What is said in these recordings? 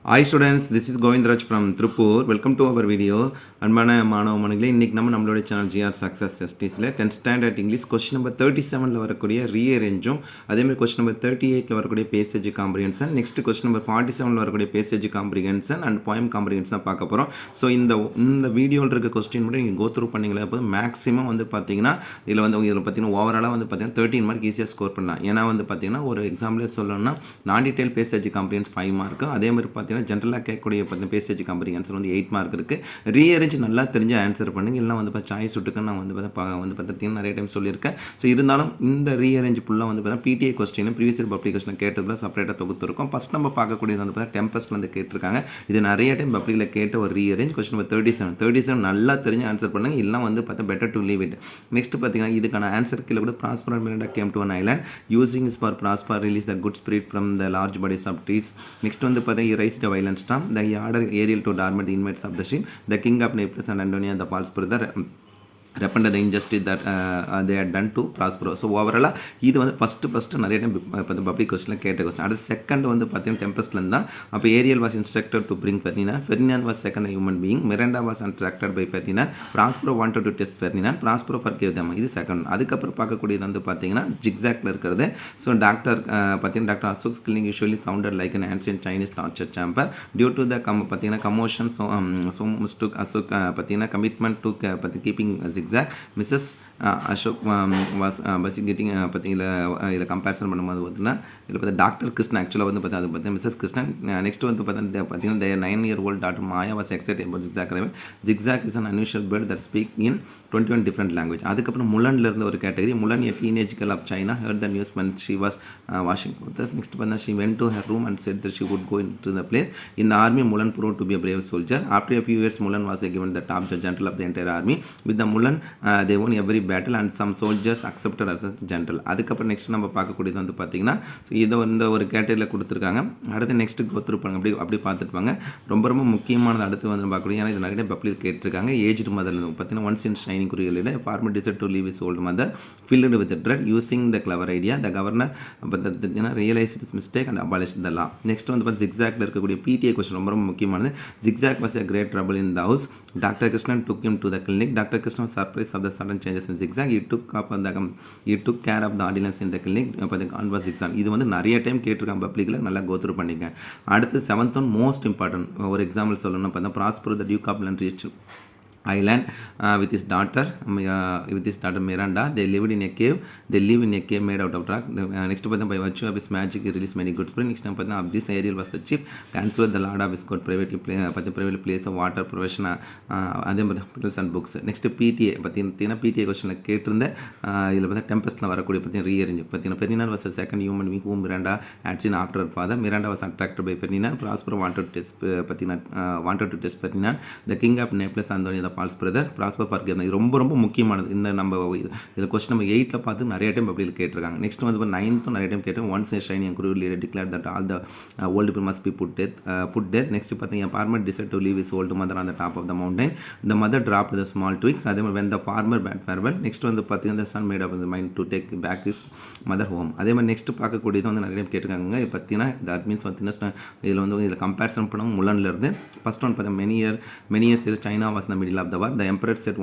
Hi students, this is Govindraj from Tripur. Welcome to our video. அன்பான மாணவ மாணவிகளே, இன்றைக்கி நம்மளோட சேனல் ஜிஆர் சக்ஸஸ் ஜஸ்டிஸில் 10th standard English question number 37 வரக்கூடிய ரீஅரேஞ்சும் அதேமாதிரி கொஸ்டின் நம்பர் 38 வரக்கூடிய passage comprehension, next question number 47 வரக்கூடிய passage comprehension and poem comprehension பார்க்க போகிறோம். ஸோ இந்த வீடியோவில் இருக்க கொஸ்டின் மட்டும் நீங்கள் கோத்ரூ பண்ணிங்களே அப்போ மேக்ஸிமம் பார்த்தீங்கன்னா இதில் பார்த்தீங்கன்னா ஓவராலாக பார்த்தீங்கன்னா 13 மார்க் ஈஸியாக ஸ்கோர் பண்ணலாம். ஏன்னா பார்த்தீங்கன்னா ஒரு எக்ஸாம்பிளே சொல்லணும்னா நான் டீட்டெயில் பேசேஜ் காம்ப்ரிஹென்ஸ் 5 மார்க்கு, அதே மாதிரி பார்த்தீங்கன்னா ஜென்ரலாக கேட்கக்கூடிய பேசேஜ் காம்ப்ரிஹென்ஷன் 8 மார்க் இருக்குது. ரீஅரேஞ்ச் நல்லா தெரிஞ்சு ஆன்சர் பண்ணுங்க, இல்லை சாய்ஸ் விட்டுக்கு நான் பார்த்தீங்கன்னா நிறைய டைம் சொல்லியிருக்கேன். ஸோ இருந்தாலும் இந்த ரீஅரேஞ்ச் ஃபுல்லாக பார்த்தீங்கன்னா PTA question previous year public question கேட்டதில் செப்பரேட்டாக தொகுத்துருக்கோம். ஃபஸ்ட் நம்ம பார்க்கக்கூடியது பார்த்தீங்கன்னா டெம்பஸ்ட்லேருந்து கேட்டிருக்காங்க. இது நிறைய டைம் பப்ளிக்கில் கேட்ட ஒரு ரீஅரேஞ்ச் கொஸ்டின் நம்பர் 37 நல்லா தெரிஞ்சு ஆன்சர் பண்ணுங்க, இல்லை பார்த்தா better to leave it. Next பார்த்தீங்கன்னா இதுக்கான ஆன்சர் கீழே கூட Prospero and Miranda came to an island using his power Prospero release the good spirit from the large bodies of trees. Next பார்த்தீங்கன்னா raise the violent storm the order Ariel to torment invites of the ship the king of Naples and Antonia the False brother repented the injustice that they had done to Prospero. So ஓவராலாக இது first நிறைய time இப்போ public கொஸ்டினில் கேட்ட question. அடுத்து second பார்த்தீங்கன்னா டெம்பஸ்ட்லேருந்து தான். அப்போ Ariel was instructed to bring Ferdinand was second human being, Miranda was attracted by Ferdinand, Prospero wanted to test Ferdinand, Prospero forgive them. இது செகண்ட். அதுக்கப்புறம் பார்க்கக்கூடியது பார்த்தீங்கன்னா ஜிக்ஸாக்ல இருக்கிறது. ஸோ பார்த்தீங்கன்னா doctor Ashok's killing usually sounded like an ancient Chinese torture chamber due to the பார்த்தீங்கன்னா commotion. So மிஸ்டுக் அசோக் பார்த்தீங்கன்னா commitment to keeping zigzag. Mrs. Ashok was placating பார்த்தீங்கன்னா இதில் கம்பேரிசன் பண்ணும்போது பார்த்தீங்கன்னா இதில் பார்த்தா டாக்டர் கிருஷ்ணன் ஆக்சுவலாக பார்த்தீங்கன்னா மிஸ்ஸஸ் கிருஷ்ணன். நெக்ஸ்ட் பார்த்தீங்கன்னா their 9-year-old daughter Maya was excited about zigzag arrival. Zigzag is an unusual bird that speak in 21 different language. அதுக்கப்புறம் முலன்ல இருந்த ஒரு category. முலன் a teenage girl of China heard the news when she was washing clothes. Next பார்த்தா she went to her room and said that she would go into the place. In the army, Mulan proved to be a brave soldier. After a few years, Mulan was given the top general of the entire army. With the Mulan, they won every battle and some soldiers accepted as a general. அதுக்கப்புறம் next நம்ம பார்க்கக்கூடியது பார்த்தீங்கன்னா இதை ஒரு கேட்டகரியில் கொடுத்துருக்காங்க. அடுத்து next go through பண்ணுங்க, அப்படி பார்த்துட்டு ரொம்ப ரொம்ப முக்கியமானது அடுத்து பார்க்கக்கூடிய. ஏன்னா இது நிறைய பப்ளிக் கேட்டிருக்காங்க. ஏஜ்டு மதர் பார்த்தீங்கன்னா ஒன்ஸ் இன் ஷைனிங் குறியீடு farmer decide to leave his old mother filled with dread using the clever idea the governor பார்த்தீங்கன்னா realise its mistake and abolish the law. Next பார்த்தீங்கன்னா ஜிக்ஸாக்ல இருக்கக்கூடிய பிடிஏ கொஸ்டின் ரொம்ப ரொம்ப முக்கியமானது. Zigzag was a great trouble in the house. Dr. Krishnan took him to the clinic. Dr. Krishnan was surprised of the sudden changes in zigzag. He took care of the audience in the clinic. Converse zigzag. இது நிறைய time கேட்டிருக்காங்க பப்ளிக்கில், நல்லா go through பண்ணிக்க. அடுத்து 7th one most important ஒரு example சொல்லணும்னா பார்த்தா ப்ராஸ்பரோ த டியூக் ஆஃப் லண்ட்ரிச் island with his daughter Miranda. They live in a cave made out of rock. Next by virtue of his magic he released many good spring. Next of this Ariel was the chief counselor the lord of his court privately place of water profession அதே மாதிரி pills and books. Next PTA பார்த்தீங்கன்னா PTA கொஸ்டினில் கேட்டிருந்த இதில் பார்த்தா டெம்பஸ்ட்டில் வரக்கூடிய பார்த்தீங்கன்னா rearrange பார்த்தீங்கன்னா Ferdinand was second human being whom Miranda had seen after her father. Miranda was attracted by Ferdinand. Prospero wanted to test Ferdinand. The king of Naples Antonia the false brother Prosper forgive. இது ரொம்ப ரொம்ப முக்கியமானது. இந்த நம்ம இதில் question number 8 பார்த்து நிறைய time public கேட்டிருக்காங்க. நெக்ஸ்ட் 9th நிறைய டைம் கேட்டேன். Once shining Guru leader declare that all the old people must be put death. Next பார்த்தீங்கன்னா farmer decided to leave his old mother on the top of the mountain. The mother dropped the small twigs. அதே மாதிரி when the farmer bade farewell. Next பார்த்தீங்கன்னா the son made up his mind to take back his mother home. அதே மாதிரி next பார்க்கக்கூடியது நிறைய time கேட்டிருக்காங்க. பார்த்தீங்கன்னா that means பார்த்தீங்கன்னா இதில் கம்பேரிசன் பண்ணும் முலன்ல இருந்து. ஃபர்ஸ்ட் ஒன் பார்த்தீங்கன்னா many years China was in the middle of the war. The emperor said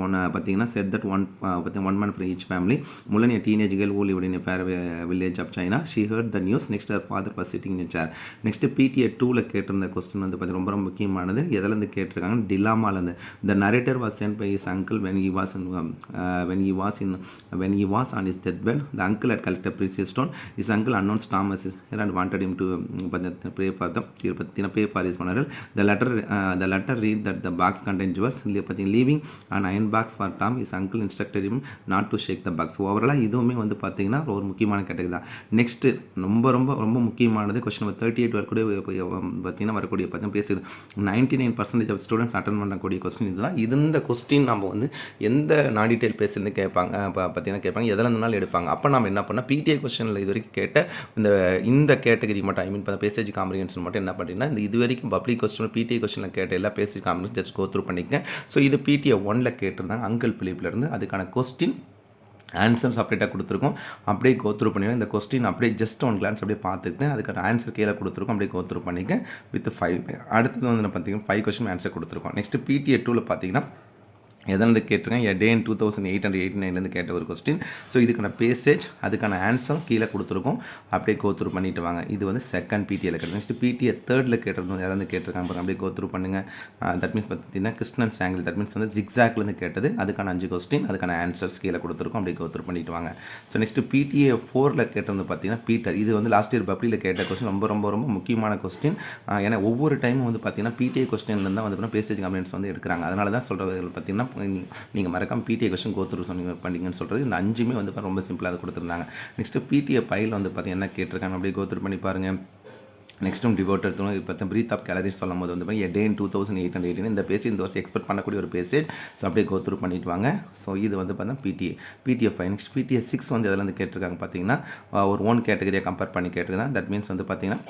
that one man for each family. Mulan, a teenage girl who lived in a far village of China, she heard the news. Next her father was sitting in a chair. Next PTA 2ல கேட்டிருந்த question ரொம்ப ரொம்ப முக்கியமானது. எதிலேருந்து கேட்டிருக்காங்க? டிலாமாலேருந்து. The narrator was sent by his uncle when he was on his deathbed. The uncle had collected precious stone. His uncle announced Thomas is here and wanted him to pray for his funeral. The letter read that the box contained jewels. Leaving an iron box for Tom, his uncle instructed him not to shake the box. ஓவராலாக இதுவுமே பார்த்தீங்கன்னா ஒரு முக்கியமான category தான். Next ரொம்ப ரொம்ப ரொம்ப முக்கியமானது கொஸ்டின் நம்பர் 38 வரக்கூடிய பார்த்தீங்கன்னா பார்த்தீங்கன்னா பேசுது 99% ஆஃப் ஸ்டூடெண்ட்ஸ் அட்டன் பண்ணக்கூடிய கொஸ்டின் இதுதான். இந்த கொஸ்டின் நம்ம எந்த நான் டீட்டெயில் பேசுறது கேட்பாங்க பார்த்தீங்கன்னா எதில் இருந்தாலும் எடுப்பாங்க. அப்போ நம்ம என்ன பண்ணால் பிடிஏ கொஸ்டினில் இது வரைக்கும் கேட்ட இந்த கேட்டகரி மட்டும் பார்த்தா பேசேஜ் காம்ப்ரிஹென்ஷன் மட்டும் என்ன பண்ணிங்கன்னா இது வரைக்கும் பப்ளிக் கொஸ்டின் பிடிஏ கொஸ்டினில் கேட்ட எல்லா பேசேஜ் காம்ப்ரிஹென்ஷன் ஜஸ்ட் கோத்ரூ பண்ணிக்கேன். ஸோ இது பிடிஏ 1ல் கேட்டிருந்தாங்க அங்கிள் பிலிப்லேருந்து. அதுக்கான கொஸ்டின் ஆன்சர் செப்பரேட்டாக கொடுத்துருக்கோம். அப்படியே கோத்ரூ பண்ணிடுங்க. இந்த கொஸ்டின் அப்படியே ஜஸ்ட் ஒன் கிளான்ஸ் அப்படியே பார்த்துட்டு அதுக்கான ஆன்சர் கீழே கொடுத்துருக்கோம். அப்படியே கோத்ரூ பண்ணிக்க வித் 5. அடுத்தது வந்து பார்த்தீங்கன்னா 5 கொஸ்டின் ஆன்சர் கொடுத்துருக்கோம். நெக்ஸ்ட் PTA 2ல் பார்த்தீங்கன்னா எதேருந்து கேட்டிருக்கேன், டே இன் 2889 கேட்ட ஒரு கொஸ்டின். ஸோ இதுக்கான பேசேஜ் அதுக்கான ஆன்சர் கீழே கொடுத்துருக்கோம். அப்படியே கோத்ரூ பண்ணிட்டு வாங்க. இது வந்து செகண்ட் PTAவில் கேட்டது. நெக்ஸ்ட் PTA 3ல் கேட்டது எதாவது கேட்டிருக்காங்க பாருங்க, அப்படியே கோத்ரூ பண்ணுங்கள். தட் மீன்ஸ் பார்த்தீங்கன்னா கிறிஸ்டன் சாங்கிள், தட் மீன்ஸ் வந்து ஜிக்ஸாக்லேருந்து கேட்டது. அதுக்கான 5 கொஸ்டின் அதுக்கான ஆன்சர்ஸ் கீழே கொடுத்துருக்கோம். அப்படியே கோத்ரூ பண்ணிட்டு வாங்க. ஸோ நெக்ஸ்ட் PTA 4ல் கேட்டது பார்த்தீங்கன்னா பீட்டர். இது வந்து லாஸ்ட் இயர் பப்ளியில் கேட்ட கொஸ்டின். ரொம்ப ரொம்ப ரொம்ப முக்கியமான கொஸ்டின். ஏன்னா ஒவ்வொரு டைமும் வந்து பார்த்தீங்கன்னா PTA கொஸ்டின்லேருந்து தான் வந்து பேசேஜ் கம்ப்ளைண்ட்ஸ் வந்து எடுக்கிறாங்க. அதனால தான் சொல்கிறது பார்த்தீங்கன்னா நீங்கள் மறக்காமல் PTA கொஸ்டின் கோத்ரூ சொன்னீங்க பண்ணிங்கன்னு சொல்கிறது. இந்த 5மே வந்து ரொம்ப சிம்பிளாக கொடுத்துருந்தாங்க. நெக்ஸ்ட்டு PTA 5ல் வந்து பார்த்தீங்கன்னா என்ன கேட்டிருக்காங்க, அப்படியே கோத்ரூ பண்ணி பாருங்கள். நெக்ஸ்ட்டும் டிவோட்டட் இப்போ பிரீத் ஆஃப் கேலரிஸ் சொல்லும் போது வந்து டே இன் 2818 இந்த பேசேஜ் இந்த வருஷம் எக்ஸ்பெக்ட் பண்ணக்கூடிய ஒரு பேசேஜ். ஸோ அப்படியே கோத்ரூ பண்ணிட்டு வாங்க. ஸோ இது வந்து பார்த்தீங்கன்னா PTA 5. நெக்ஸ்ட் PTA 6 வந்து எதில் வந்து கேட்டிருக்காங்க பார்த்தீங்கன்னா ஒரு ஓன் கேட்டகரியை கம்பேர் பண்ணி கேட்டிருக்காங்க. தட் மீன்ஸ் வந்து பார்த்தீங்கன்னா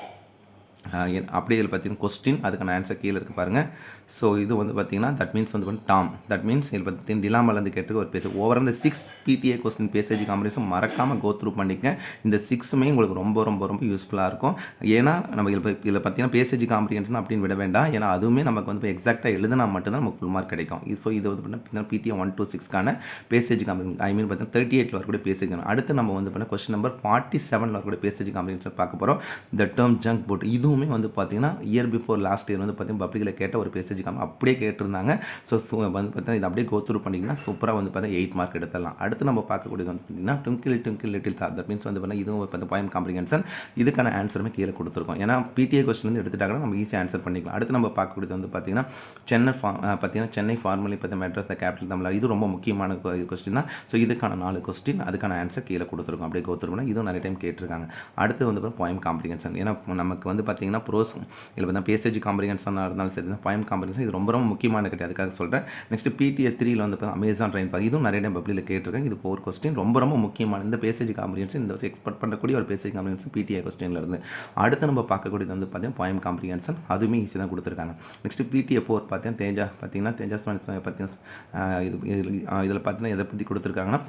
அப்படியே இதில் பார்த்தீங்கன்னா கொஸ்டின் அதுக்கான ஆன்சர் கீழே இருக்குது பாருங்கள். ஸோ இது வந்து பார்த்தீங்கன்னா தட் மீன்ஸ் வந்து டாம், தட் மீன்ஸ் இதில் பார்த்தீங்கன்னா டிலாமலேருந்து கேட்டு ஒரு பேசேஜ். ஓவர் அந்த 6 PTA கொஸ்டின் பேசேஜ் காம்பினேஷன் மறக்காமல் கோத்ரூ பண்ணிக்க. இந்த 6மே உங்களுக்கு ரொம்ப ரொம்ப ரொம்ப யூஸ்ஃபுல்லாக இருக்கும். ஏன்னா நம்ம இதில் பார்த்தீங்கன்னா பேசேஜ் காம்பினேஷன் அப்படின்னு விட வேண்டாம். ஏன்னா அதுவுமே நமக்கு வந்து எக்ஸாக்டாக எழுதினா மட்டும்தான் நமக்கு ஃபுல் மார்க் கிடைக்கும். ஸோ இது வந்து பார்த்தீங்கன்னா PTA 1 to 6க்கான பேசேஜ் காம்பினேஷன், ஐ மீன் பார்த்தீங்கன்னா 38ல் வரக்கூடிய பேசேஜ். அடுத்து நம்ம வந்து பார்த்தீங்கன்னா கொஸ்டின் நம்பர் 47ல் வரக்கூடிய பேசேஜ் காம்பினேஷன் பார்க்க போகிறோம். த டேர்ம் ஜங்க் ஃபுட், இதுவுமே வந்து பார்த்தீங்கன்னா இயர் பிஃபோர் லாஸ்ட் இயர் வந்து பார்த்தீங்கன்னா பப்ளிக்கில் கேட்ட ஒரு பேசேஜ் அப்படியே கேட்டிருந்தாங்க. ஸோ வந்து பார்த்தீங்கன்னா இது அப்படியே கோத்ரூ பண்ணிங்கன்னா சூப்பராக வந்து பார்த்தீங்கன்னா 8 மார்க் எடுத்துடலாம். அடுத்து நம்ம பார்க்கக்கூடியது வந்து பார்த்தீங்கன்னா twinkle little star, that means வந்து பார்த்தீங்கன்னா இதுவும் வந்து பாயிண்ட் காம்ப்ரிஹென்ஷன். இதுக்கான ஆன்சருமே கீழே கொடுத்துருக்கோம். ஏன்னா PTA கொஸ்டின் வந்து எடுத்துட்டாங்கன்னா நம்ம ஈஸியாக ஆன்சர் பண்ணிக்கலாம். அடுத்து நம்ம பார்க்கக்கூடியது வந்து பார்த்தீங்கன்னா சென்னை ஃபார்மலி பார்த்தீங்கன்னா மெட்ராஸ் த கேபிட்டல் தமிழ்நாடு. இது ரொம்ப முக்கியமான கொஸ்டின் தான். ஸோ இதுக்கான 4 கொஸ்டின் அதுக்கான ஆன்சர் கீழே கொடுத்துருக்கோம். அப்படியே கோத்ரூ பண்ணால் இதுவும் நிறைய டைம் கேட்டிருக்காங்க. அடுத்து வந்து பாயிண்ட் காம்ப்ரிஹென்ஷன். ஏன்னா நமக்கு வந்து பார்த்தீங்கன்னா ப்ரோஸ் இதில் பார்த்தீங்கன்னா பேசேஜ் காம்ப்ரிஹென்ஷனாக இருந்தாலும் சரி, பாயிண்ட் காம்ப்ரிஹென்ஷன் இது ரொம்ப ரொம்ப முக்கியமான கிடையாது, அதுக்காக சொல்கிறேன். நெக்ஸ்ட் PTA 3ல் வந்து அமேசான் ட்ரெயின் பார்க், இதுவும் நிறைய டைம் பப்ளியில் கேட்டிருக்காங்க. இது 4 கொஸ்டின் ரொம்ப ரொம்ப முக்கியமான இந்த பேசேஜ் காம்ப்ரிஹென்ஷன். இந்த எக்ஸ்பெக்ட் பண்ணக்கூடிய ஒரு பேசேஜ் காம்ப்ரிஹென்ஷன் PTA கொஸ்டினில் இருந்து. அடுத்து நம்ம பார்க்கக்கூடியது வந்து பார்த்தீங்கன்னா பாயிண்ட் காம்ப்ரிஹென்ஷன், அதுவுமே ஈஸி தான் கொடுத்துருக்காங்க. நெக்ஸ்ட் PTA 4 பார்த்தீங்கன்னா தேஜாஸ் பார்த்தீங்கன்னா இதில் பார்த்தீங்கன்னா எதை பற்றி கொடுத்துருக்காங்கன்னா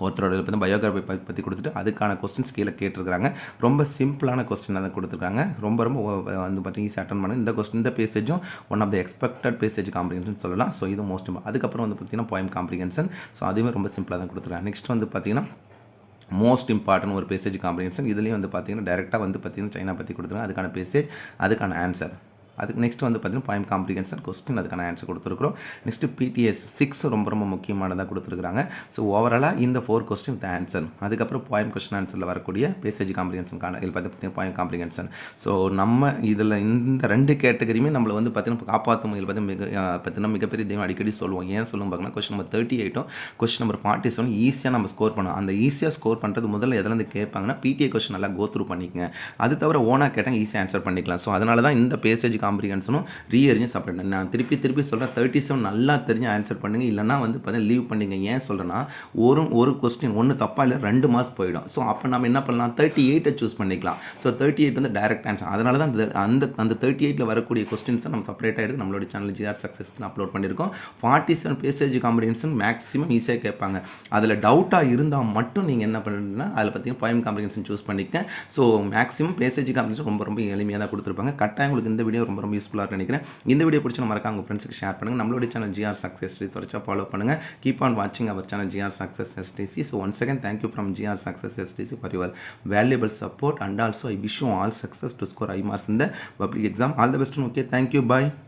ஒருத்தரோட பற்றி பயோகிராஃபி பற்றி கொடுத்துட்டு அதுக்கான கொஸ்டின்ஸ் கீழே கேட்டிருக்காங்க. ரொம்ப சிம்பிளான கொஸ்டின் தான் கொடுத்துருக்காங்க. ரொம்ப ரொம்ப வந்து பார்த்தீங்கன்னா ஈஸி அட்டன் பண்ணு. இந்த பேசேஜும் one of the expected passage comprehension சொல்லலாம். ஸோ இது மோஸ்ட் அதுக்கப்புறம் வந்து பார்த்தீங்கன்னா பாயிண்ட் காம்ப்ரிஹென்ஷன். ஸோ அதுவுமே ரொம்ப சிம்பிளாக தான் கொடுத்துருக்காங்க. நெக்ஸ்ட் வந்து பார்த்தீங்கன்னா மோஸ்ட் இம்பார்ட்டன்ட் ஒரு பேசேஜ் காம்ப்ரிஹென்ஷன். இதுலேயும் வந்து பார்த்தீங்கன்னா டேரெக்டாக வந்து பார்த்தீங்கன்னா சைனா பற்றி கொடுத்துருக்காங்க. அதுக்கான பேசேஜ் அதுக்கான ஆன்சர். அதுக்கு நெக்ஸ்ட் வந்து பார்த்தீங்கன்னா பாயிண்ட் காம்ப்ரிஹென்ஷன் கொஸ்டின் அதுக்கான ஆன்சர் கொடுத்துருக்குறோம். நெக்ஸ்ட் PTA 6 ரொம்ப ரொம்ப முக்கியமானதாக கொடுத்துருக்காங்க. ஸோ ஓவராலாக இந்த 4 கொஸ்டின் வித் ஆன்சர். அதுக்கப்புறம் பாயிண்ட் கொஸ்டின் ஆன்சரில் வரக்கூடிய பேசேஜ் காம்ப்ரிஹென்ஷனுக்கான இதில் பார்த்தீங்கன்னா பாயிண்ட் காம்ப்ரிஹென்ஷன். ஸோ நம்ம இதில் இந்த 2 கேட்டகரியுமே நம்மளை வந்து பார்த்தீங்கன்னா காப்பாற்றும். இதில் பார்த்தீங்கன்னா மிகப்பெரிய தெய்வம் அடிக்கடி சொல்லுவோம். ஏன் சொல்லுவோம் பார்த்தீங்கன்னா கொஸ்டின் நம்பர் 38 கொஸ்டின் நம்பர் 47 ஈஸியாக நம்ம ஸ்கோர் பண்ணோம். அந்த ஈஸியாக ஸ்கோர் பண்ணுறது முதல்ல எதில் கேட்பாங்கன்னா PTA கொஸ்டின் நல்லா கோத்ரூ பண்ணிக்கங்க. அது தவிர ஓனாக கேட்டால் ஈஸியாக ஆன்சர் பண்ணிக்கலாம். ஸோ அதனால தான் இந்த பேசேஜ் காம்ப்ரிஹென்ஷனும் ரீஅரேஞ்சும் செப்பரேட். நான் திருப்பி சொல்கிறேன், 37 நல்லா தெரிஞ்சு ஆன்சர் பண்ணுங்கள். இல்லைனா வந்து பார்த்தீங்கன்னா லீவ் பண்ணிங்க. ஏன் சொல்கிறேன்னா ஒரு கொஸ்டின் ஒன்று தப்பாக இல்லை 2 மார்க் போயிடும். ஸோ அப்போ நம்ம என்ன பண்ணலாம், 38 சூஸ் பண்ணிக்கலாம். ஸோ 38 வந்து டைரக்ட் ஆன்சர். அதனால தான் அந்த 38ல் வரக்கூடிய கொஸ்டின்ஸை நம்ம செப்பரேட்டாக எடுத்து நம்மளோட சேனல் GR சக்ஸஸ்ஃபுல் அப்லோட் பண்ணியிருக்கோம். 47 பேசேஜ் காம்ப்ரிஹென்ஷன் மேக்ஸிமம் ஈஸியாக கேட்பாங்க. அதில் டவுட்டாக இருந்தால் மட்டும் நீங்கள் என்ன பண்ணுறீங்கன்னா அதில் பார்த்தீங்கன்னா பாயிண்ட் காம்ப்ரிஹென்ஷன் சூஸ் பண்ணிக்க. ஸோ மேக்ஸிமம் பேசேஜ் காம்ப்ரிஹென்ஷன் ரொம்ப ரொம்ப எளிமையாக தான் கொடுத்துருப்பாங்க. கட்டாயம் உங்களுக்கு இந்த வீடியோ ரொம்ப ரொம்ப யூஸ்ஃபுல்லாக நினைக்கிறேன். இந்த வீடியோ பிடிச்ச மறக்காம உங்கள் ஃப்ரெண்ட்ஸுக்கு ஷேர் பண்ணுங்கள். நம்மளோட சேனல் GR Success தொடர்ச்சியாக ஃபாலோ பண்ணுங்கள். கீப் ஆன் வாட்சிங் our channel GR Success STC. So once again, thank you from GR Success STC for your valuable support, and also I wish you all success to score high marks in the public exam. All the best. Okay, thank you. Bye.